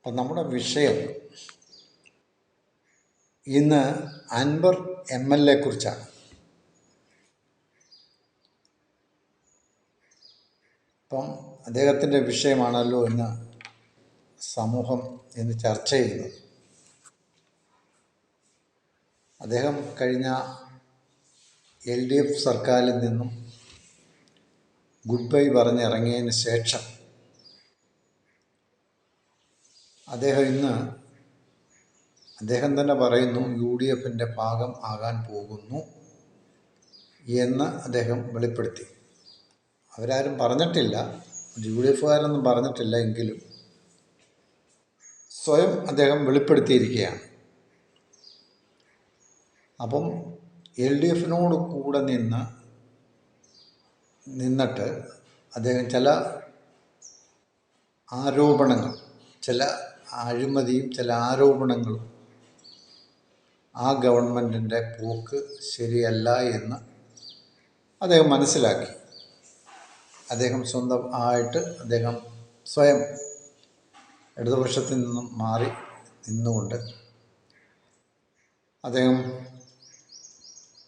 അപ്പം നമ്മുടെ വിഷയം ഇന്ന് അൻവർ MLA കുറിച്ചാണ്. അപ്പം അദ്ദേഹത്തിൻ്റെ വിഷയമാണല്ലോ ഇന്ന് സമൂഹം ഇന്ന് ചർച്ച ചെയ്യുന്നത്. അദ്ദേഹം കഴിഞ്ഞ LDF സർക്കാരിൽ നിന്നും ഗുഡ് ബൈ പറഞ്ഞിറങ്ങിയതിന് ശേഷം അദ്ദേഹം തന്നെ പറയുന്നു UDFൻ്റെ ഭാഗം ആകാൻ പോകുന്നു എന്ന് അദ്ദേഹം വെളിപ്പെടുത്തി. അവരാരും പറഞ്ഞിട്ടില്ല, UDFകാരൊന്നും പറഞ്ഞിട്ടില്ല, എങ്കിലും സ്വയം അദ്ദേഹം വെളിപ്പെടുത്തിയിരിക്കുകയാണ്. അപ്പം LDFനോട് കൂടെ നിന്നിട്ട് അദ്ദേഹം ചില ആരോപണങ്ങൾ, ചില അഴിമതിയും ചില ആരോപണങ്ങളും ആ ഗവൺമെൻറ്റിൻ്റെ പോക്ക് ശരിയല്ല എന്ന് അദ്ദേഹം മനസ്സിലാക്കി. അദ്ദേഹം സ്വയം ഇടതുപക്ഷത്തിൽ നിന്നും മാറി നിന്നുകൊണ്ട് അദ്ദേഹം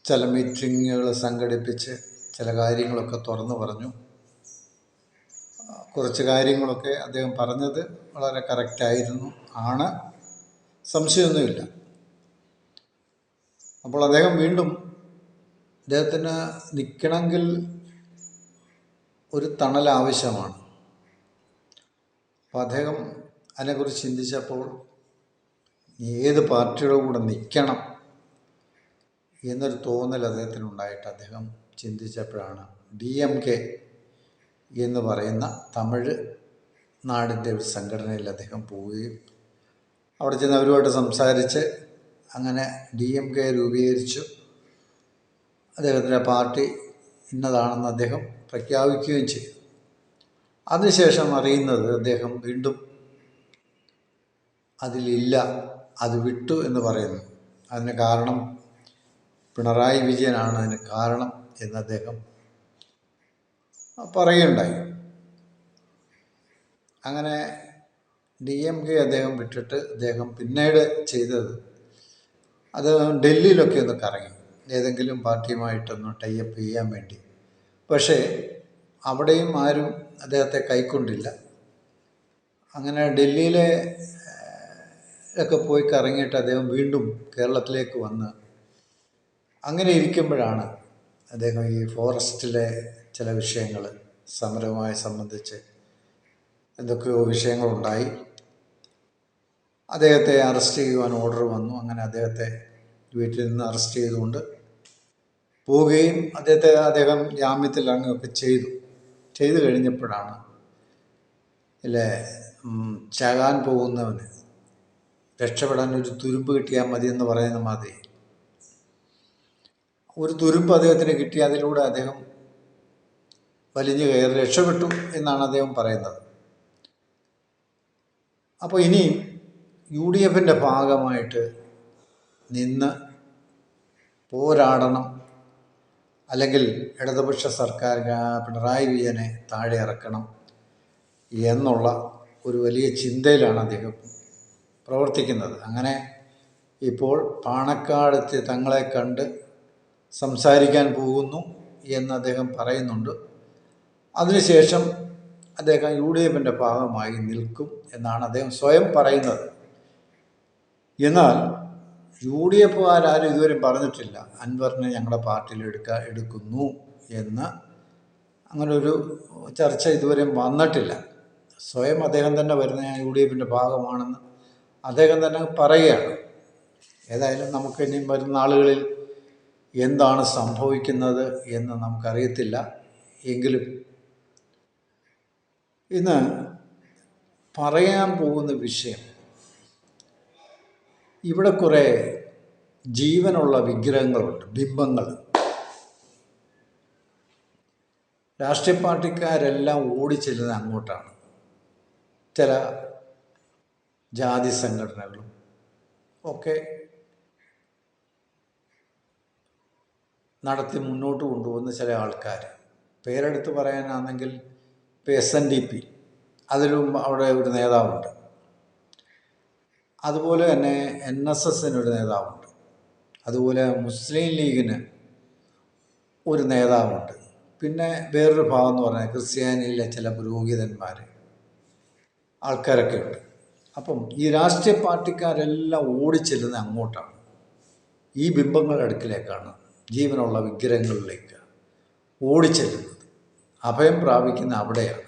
ചില മീറ്റിങ്ങുകൾ സംഘടിപ്പിച്ച് ചില കാര്യങ്ങളൊക്കെ തുറന്നു പറഞ്ഞു. കുറച്ച് കാര്യങ്ങളൊക്കെ അദ്ദേഹം പറഞ്ഞത് വളരെ കറക്റ്റായിരുന്നു, സംശയമൊന്നുമില്ല. അപ്പോൾ അദ്ദേഹത്തിന് നിൽക്കണമെങ്കിൽ ഒരു തണൽ ആവശ്യമാണ്. അപ്പോൾ അദ്ദേഹം അതിനെക്കുറിച്ച് ചിന്തിച്ചപ്പോൾ ഏത് പാർട്ടിയുടെ കൂടെ നിൽക്കണം എന്നൊരു തോന്നൽ അദ്ദേഹത്തിനുണ്ടായിട്ട് അദ്ദേഹം ചിന്തിച്ചപ്പോഴാണ് DMK എന്ന് പറയുന്ന തമിഴ് നാടിൻ്റെ ഒരു സംഘടനയിൽ അദ്ദേഹം പോവുകയും അവിടെ ചെന്ന് അവരുമായിട്ട് സംസാരിച്ച് അങ്ങനെ DMK രൂപീകരിച്ചു. അദ്ദേഹത്തിൻ്റെ പാർട്ടി ഇന്നതാണെന്ന് അദ്ദേഹം പ്രഖ്യാപിക്കുകയും ചെയ്തു. അതിനുശേഷം അറിയുന്നത് അദ്ദേഹം വീണ്ടും അതിലില്ല, അത് വിട്ടു എന്ന് പറയുന്നു. അതിന് കാരണം പിണറായി വിജയനാണ് അതിന് കാരണം എന്ന് അദ്ദേഹം പറയുകയുണ്ടായി. അങ്ങനെ DMK അദ്ദേഹം വിട്ടിട്ട് അദ്ദേഹം പിന്നീട് ചെയ്തത് അത് ഡൽഹിയിലൊക്കെ ഒന്ന് കറങ്ങി, ഏതെങ്കിലും പാർട്ടിയുമായിട്ടൊന്ന് ടൈപ്പ് ചെയ്യാൻ വേണ്ടി. പക്ഷേ അവിടെയും ആരും അദ്ദേഹത്തെ കൈക്കൊണ്ടില്ല. അങ്ങനെ ഡൽഹിയിലൊക്കെ പോയി കറങ്ങിയിട്ട് അദ്ദേഹം വീണ്ടും കേരളത്തിലേക്ക് വന്ന് അങ്ങനെ ഇരിക്കുമ്പോഴാണ് അദ്ദേഹം ഈ ഫോറസ്റ്റിലെ ചില വിഷയങ്ങൾ, സമരവുമായി സംബന്ധിച്ച് എന്തൊക്കെയോ വിഷയങ്ങളുണ്ടായി. അദ്ദേഹത്തെ അറസ്റ്റ് ചെയ്യുവാൻ ഓർഡർ വന്നു. അങ്ങനെ അദ്ദേഹത്തെ വീട്ടിൽ നിന്ന് അറസ്റ്റ് ചെയ്തുകൊണ്ട് പോവുകയും അദ്ദേഹം ജാമ്യത്തിൽ ഇറങ്ങുകയൊക്കെ ചെയ്തു കഴിഞ്ഞപ്പോഴാണ് ചാകാൻ പോകുന്നവന് രക്ഷപ്പെടാൻ ഒരു തുരുമ്പ് കിട്ടിയാൽ മതി എന്ന് പറയുന്ന മാതിരി ഒരു തുരുമ്പ് അദ്ദേഹത്തിന് കിട്ടി. അതിലൂടെ അദ്ദേഹം വലിഞ്ഞു കയറി രക്ഷപ്പെട്ടു എന്നാണ് അദ്ദേഹം പറയുന്നത്. അപ്പോൾ ഇനിയും UDFൻ്റെ ഭാഗമായിട്ട് നിന്ന് പോരാടണം, അല്ലെങ്കിൽ ഇടതുപക്ഷ സർക്കാർ പിണറായി വിജയനെ താഴെ ഇറക്കണം എന്നുള്ള ഒരു വലിയ ചിന്തയിലാണ് അദ്ദേഹം പ്രവർത്തിക്കുന്നത്. അങ്ങനെ ഇപ്പോൾ പാണക്കാട് തങ്ങളെ കണ്ട് സംസാരിക്കാൻ പോകുന്നു എന്ന് അദ്ദേഹം പറയുന്നുണ്ട്. അതിനുശേഷം അദ്ദേഹം UDFൻ്റെ ഭാഗമായി നിൽക്കും എന്നാണ് അദ്ദേഹം സ്വയം പറയുന്നത്. എന്നാൽ UDFകാരും ഇതുവരെ പറഞ്ഞിട്ടില്ല അൻവറിനെ ഞങ്ങളുടെ പാർട്ടിയിൽ എടുക്കുന്നു എന്ന്. അങ്ങനൊരു ചർച്ച ഇതുവരെ വന്നിട്ടില്ല. സ്വയം അദ്ദേഹം തന്നെ വരുന്ന UDFൻ്റെ ഭാഗമാണെന്ന് അദ്ദേഹം തന്നെ പറയുകയാണ്. ഏതായാലും നമുക്ക് ഇനി വരുന്ന നാളുകളിൽ എന്താണ് സംഭവിക്കുന്നത് എന്ന് നമുക്കറിയത്തില്ല. എങ്കിലും ഇന്ന് പറയാൻ പോകുന്ന വിഷയം, ഇവിടെ കുറേ ജീവനുള്ള വിഗ്രഹങ്ങളുണ്ട്, ബിംബങ്ങൾ. രാഷ്ട്രീയ പാർട്ടിക്കാരെല്ലാം ഓടിച്ചെല്ലുന്നത് അങ്ങോട്ടാണ്. ചില ജാതി സംഘടനകളും ഒക്കെ നടത്തി മുന്നോട്ട് കൊണ്ടുപോകുന്ന ചില ആൾക്കാർ, പേരെടുത്ത് പറയാനാണെങ്കിൽ ഇപ്പോൾ SNDP, അതിലും അവിടെ ഒരു നേതാവുണ്ട്. അതുപോലെ തന്നെ NSSനൊരു നേതാവുണ്ട്. അതുപോലെ മുസ്ലിം ലീഗിന് ഒരു നേതാവുണ്ട്. പിന്നെ വേറൊരു ഭാഗം എന്ന് പറഞ്ഞാൽ ക്രിസ്ത്യാനിയിലെ ചില പുരോഹിതന്മാർ, ആൾക്കാരൊക്കെ ഉണ്ട്. അപ്പം ഈ രാഷ്ട്രീയ പാർട്ടിക്കാരെല്ലാം ഓടിച്ചെല്ലുന്ന അങ്ങോട്ടാണ്, ഈ ബിംബങ്ങളുടെ അടുക്കിലേക്കാണ്, ജീവനുള്ള വിഗ്രഹങ്ങളിലേക്ക് ഓടിച്ചെല്ലുന്നത്, അഭയം പ്രാപിക്കുന്ന അവിടെയാണ്.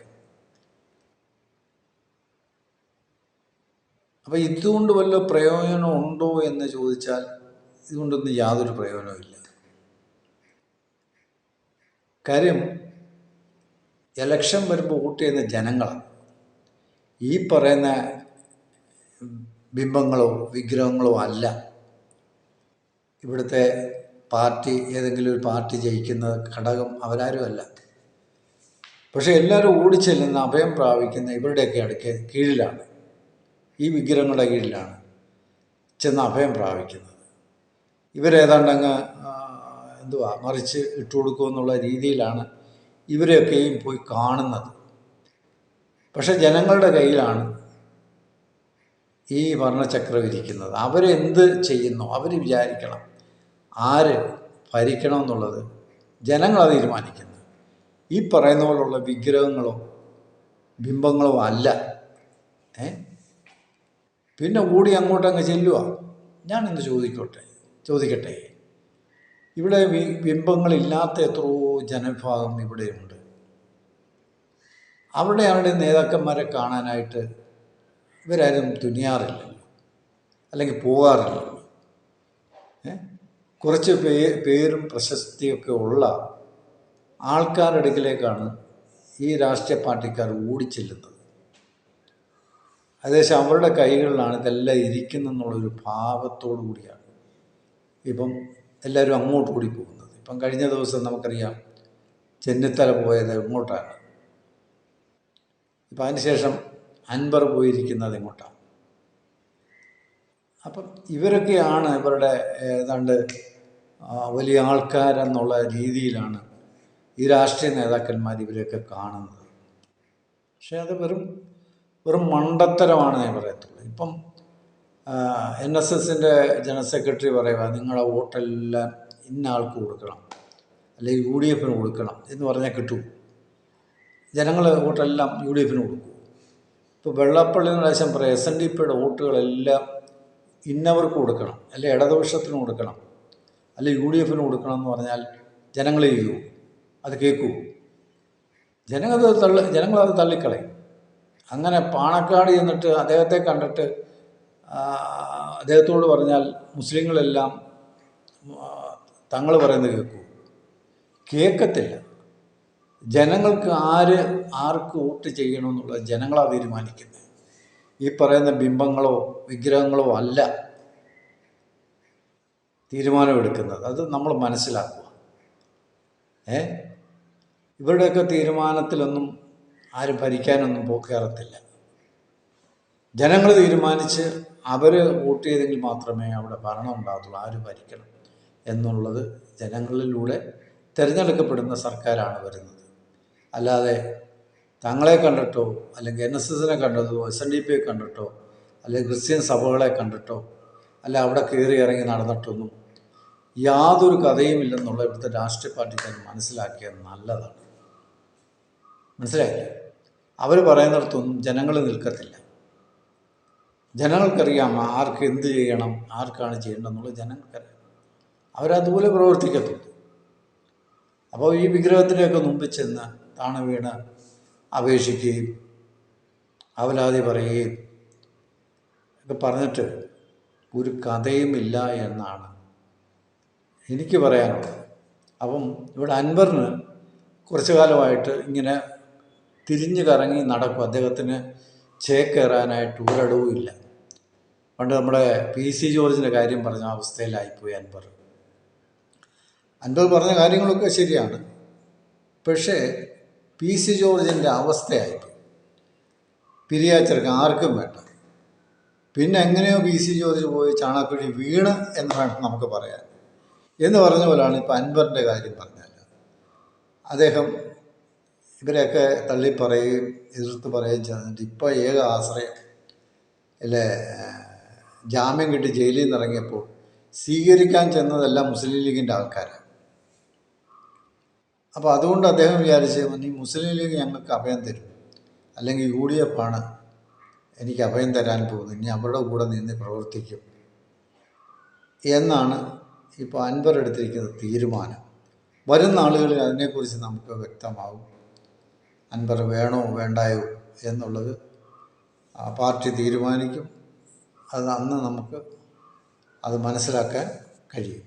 അപ്പം ഇതുകൊണ്ട് വല്ല പ്രയോജനം ഉണ്ടോ എന്ന് ചോദിച്ചാൽ ഇതുകൊണ്ടൊന്നും യാതൊരു പ്രയോജനവും ഇല്ല. കാര്യം ഇലക്ഷൻ വരുമ്പോൾ വോട്ട് ചെയ്യുന്ന ജനങ്ങളാണ്. ഈ പറയുന്ന ബിംബങ്ങളോ വിഗ്രഹങ്ങളോ അല്ല ഇവിടുത്തെ പാർട്ടി, ഏതെങ്കിലും ഒരു പാർട്ടി ജയിക്കുന്ന ഘടകം അവരാരും അല്ല. പക്ഷെ എല്ലാവരും ഓടിച്ചെല്ലുന്ന അഭയം പ്രാപിക്കുന്ന ഇവരുടെയൊക്കെ കീഴിലാണ്, ഈ വിഗ്രഹങ്ങളുടെ കീഴിലാണ് ചെന്ന് അഭയം പ്രാപിക്കുന്നത്. ഇവരേതാണ്ടങ്ങ് മറിച്ച് ഇട്ടു കൊടുക്കുമെന്നുള്ള രീതിയിലാണ് ഇവരെയൊക്കെയും പോയി കാണുന്നത്. പക്ഷെ ജനങ്ങളുടെ കയ്യിലാണ് ഈ വർണ്ണചക്രം ഇരിക്കുന്നത്. അവരെന്ത് ചെയ്യുന്നു അവർ വിചാരിക്കണം, ആര് ഭരിക്കണം എന്നുള്ളത് ജനങ്ങളത് തീരുമാനിക്കുന്നത്. ഈ പറയുന്ന പോലുള്ള വിഗ്രഹങ്ങളോ ബിംബങ്ങളോ അല്ല. പിന്നെ കൂടി അങ്ങോട്ടങ്ങ് ചെല്ലുക. ഞാനൊന്ന് ചോദിക്കട്ടെ, ഇവിടെ ബിംബങ്ങളില്ലാത്ത എത്രയോ ജനവിഭാഗം ഇവിടെയുണ്ട്. അവരുടെ നേതാക്കന്മാരെ കാണാനായിട്ട് ഇവരാരും തുനിയാറില്ലല്ലോ, അല്ലെങ്കിൽ പോകാറില്ലല്ലോ. കുറച്ച് പേരും പ്രശസ്തിയൊക്കെ ഉള്ള ആൾക്കാരുടെ അടുക്കിലേക്കാണ് ഈ രാഷ്ട്രീയ പാർട്ടിക്കാർ ഓടിച്ചെല്ലുന്നത്. ഏകദേശം അവരുടെ കൈകളിലാണ് ഇതെല്ലാം ഇരിക്കുന്നെന്നുള്ളൊരു ഭാവത്തോടു കൂടിയാണ് ഇപ്പം എല്ലാവരും അങ്ങോട്ട് കൂടി പോകുന്നത്. ഇപ്പം കഴിഞ്ഞ ദിവസം നമുക്കറിയാം ചെന്നിത്തല പോയത് ഇങ്ങോട്ടാണ്. ഇപ്പം അതിനുശേഷം അൻവർ പോയിരിക്കുന്നത് ഇങ്ങോട്ടാണ്. അപ്പം ഇവരൊക്കെയാണ് ഇവരുടെ ഏതാണ്ട് വലിയ ആൾക്കാരെന്നുള്ള രീതിയിലാണ് ഈ രാഷ്ട്രീയ നേതാക്കന്മാർ ഇവരെയൊക്കെ കാണുന്നത്. പക്ഷെ അത് വെറും മണ്ടത്തരമാണ് ഞാൻ പറയത്തുള്ളൂ. ഇപ്പം NSSൻ്റെ ജനറൽ സെക്രട്ടറി പറയുക, നിങ്ങളുടെ വോട്ടെല്ലാം ഇന്ന ആൾക്ക് കൊടുക്കണം, അല്ലെങ്കിൽ UDFന് കൊടുക്കണം എന്ന് പറഞ്ഞാൽ കിട്ടും. ജനങ്ങൾ വോട്ടെല്ലാം UDFന് കൊടുക്കും. ഇപ്പോൾ വെള്ളാപ്പള്ളി നടേശൻ പറയും SNDPയുടെ വോട്ടുകളെല്ലാം ഇന്നവർക്ക് കൊടുക്കണം, അല്ലെ ഇടതുപക്ഷത്തിന് കൊടുക്കണം, അല്ലെ UDFന് കൊടുക്കണം എന്ന് പറഞ്ഞാൽ ജനങ്ങൾ ചെയ്യൂ, അത് കേൾക്കൂ? ജനങ്ങളത് തള്ളിക്കളയും. അങ്ങനെ പാണക്കാട് ചെന്നിട്ട് അദ്ദേഹത്തെ കണ്ടിട്ട് അദ്ദേഹത്തോട് പറഞ്ഞാൽ മുസ്ലിങ്ങളെല്ലാം തങ്ങൾ പറയുന്നത് കേൾക്കത്തില്ല. ജനങ്ങൾക്ക് ആർക്ക് വോട്ട് ചെയ്യണമെന്നുള്ളത് ജനങ്ങളാണ് തീരുമാനിക്കുന്നത്. ഈ പറയുന്ന ബിംബങ്ങളോ വിഗ്രഹങ്ങളോ അല്ല തീരുമാനമെടുക്കുന്നത്. അത് നമ്മൾ മനസ്സിലാക്കുക. ഇവരുടെയൊക്കെ തീരുമാനത്തിലൊന്നും ആരും ഭരിക്കാനൊന്നും കയറത്തില്ല. ജനങ്ങൾ തീരുമാനിച്ച് അവർ വോട്ട് ചെയ്തെങ്കിൽ മാത്രമേ അവിടെ ഭരണം ഉണ്ടാകത്തുള്ളൂ. ആര് ഭരിക്കണം എന്നുള്ളത് ജനങ്ങളിലൂടെ തിരഞ്ഞെടുക്കപ്പെടുന്ന സർക്കാരാണ് വരുന്നത്. അല്ലാതെ തങ്ങളെ കണ്ടിട്ടോ, അല്ലെങ്കിൽ NSSനെ കണ്ടതോ, SNDPയെ കണ്ടിട്ടോ, അല്ലെങ്കിൽ ക്രിസ്ത്യൻ സഭകളെ കണ്ടിട്ടോ, അല്ല അവിടെ കയറി ഇറങ്ങി നടന്നിട്ടൊന്നും യാതൊരു കഥയുമില്ലെന്നുള്ള ഇവിടുത്തെ രാഷ്ട്രീയ പാർട്ടിക്കാർ മനസ്സിലാക്കിയത് നല്ലതാണ്. മനസ്സിലായില്ലേ? അവർ പറയുന്നിടത്തൊന്നും ജനങ്ങൾ നിൽക്കത്തില്ല. ജനങ്ങൾക്കറിയാം ആർക്ക് എന്ത് ചെയ്യണം, ആർക്കാണ് ചെയ്യേണ്ടതെന്നുള്ളത് ജനങ്ങൾക്കറിയാം. അവരതുപോലെ പ്രവർത്തിക്കത്തുള്ളൂ. അപ്പോൾ ഈ വിഗ്രഹത്തിൻ്റെയൊക്കെ മുമ്പിൽ ചെന്ന് താണു വീണ് അപേക്ഷിക്കുകയും അവലാതി പറയുകയും ഒക്കെ പറഞ്ഞിട്ട് ഒരു കഥയുമില്ല എന്നാണ് എനിക്ക് പറയാനുള്ളത്. അപ്പം ഇവിടെ അൻവറിന് കുറച്ചു കാലമായിട്ട് ഇങ്ങനെ തിരിഞ്ഞു കറങ്ങി നടക്കും. അദ്ദേഹത്തിന് ചേക്കേറാനായിട്ട് ഒരിടവും ഇല്ല. പണ്ട് നമ്മുടെ PC ജോർജിൻ്റെ കാര്യം പറഞ്ഞ അവസ്ഥയിലായിപ്പോയി അൻവർ. പറഞ്ഞ കാര്യങ്ങളൊക്കെ ശരിയാണ്. പക്ഷേ PC ജോർജിൻ്റെ അവസ്ഥയായിപ്പോയി. പിരിയാച്ചെറുക്കാൻ ആർക്കും വേണ്ട. പിന്നെ എങ്ങനെയോ PC ജോർജ് പോയി ചാണകക്കുഴി വീണ് എന്ന് വേണം നമുക്ക് പറയാൻ. എന്ന് പറഞ്ഞ പോലെയാണ് ഇപ്പം അൻവറിൻ്റെ കാര്യം പറഞ്ഞാൽ. അദ്ദേഹം ഇവരെയൊക്കെ തള്ളിപ്പറയുകയും എതിർത്ത് പറയുകയും ചെയ്തിട്ട് ഇപ്പോൾ ഏക ആശ്രയം അല്ലേ ജാമ്യം കിട്ടി ജയിലിൽ നിന്ന് ഇറങ്ങിയപ്പോൾ സ്വീകരിക്കാൻ ചെന്നതെല്ലാം മുസ്ലിം ലീഗിൻ്റെ ആൾക്കാരാണ്. അപ്പോൾ അതുകൊണ്ട് അദ്ദേഹം വിചാരിച്ച് ഈ മുസ്ലിം ലീഗ് ഞങ്ങൾക്ക് അഭയം തരും, അല്ലെങ്കിൽ UDF ആണ് എനിക്ക് അഭയം തരാൻ പോകുന്നത്, ഇനി അവരുടെ കൂടെ നിന്ന് പ്രവർത്തിക്കും എന്നാണ് ഇപ്പോൾ അൻവർ എടുത്തിരിക്കുന്ന തീരുമാനം. വരും നാളുകളിൽ അതിനെക്കുറിച്ച് നമുക്ക് വ്യക്തമാവും. അൻവർ വേണോ വേണ്ടായോ എന്നുള്ളത് പാർട്ടി തീരുമാനിക്കും. അത് അന്ന് നമുക്ക് അത് മനസ്സിലാക്കാൻ കഴിയും.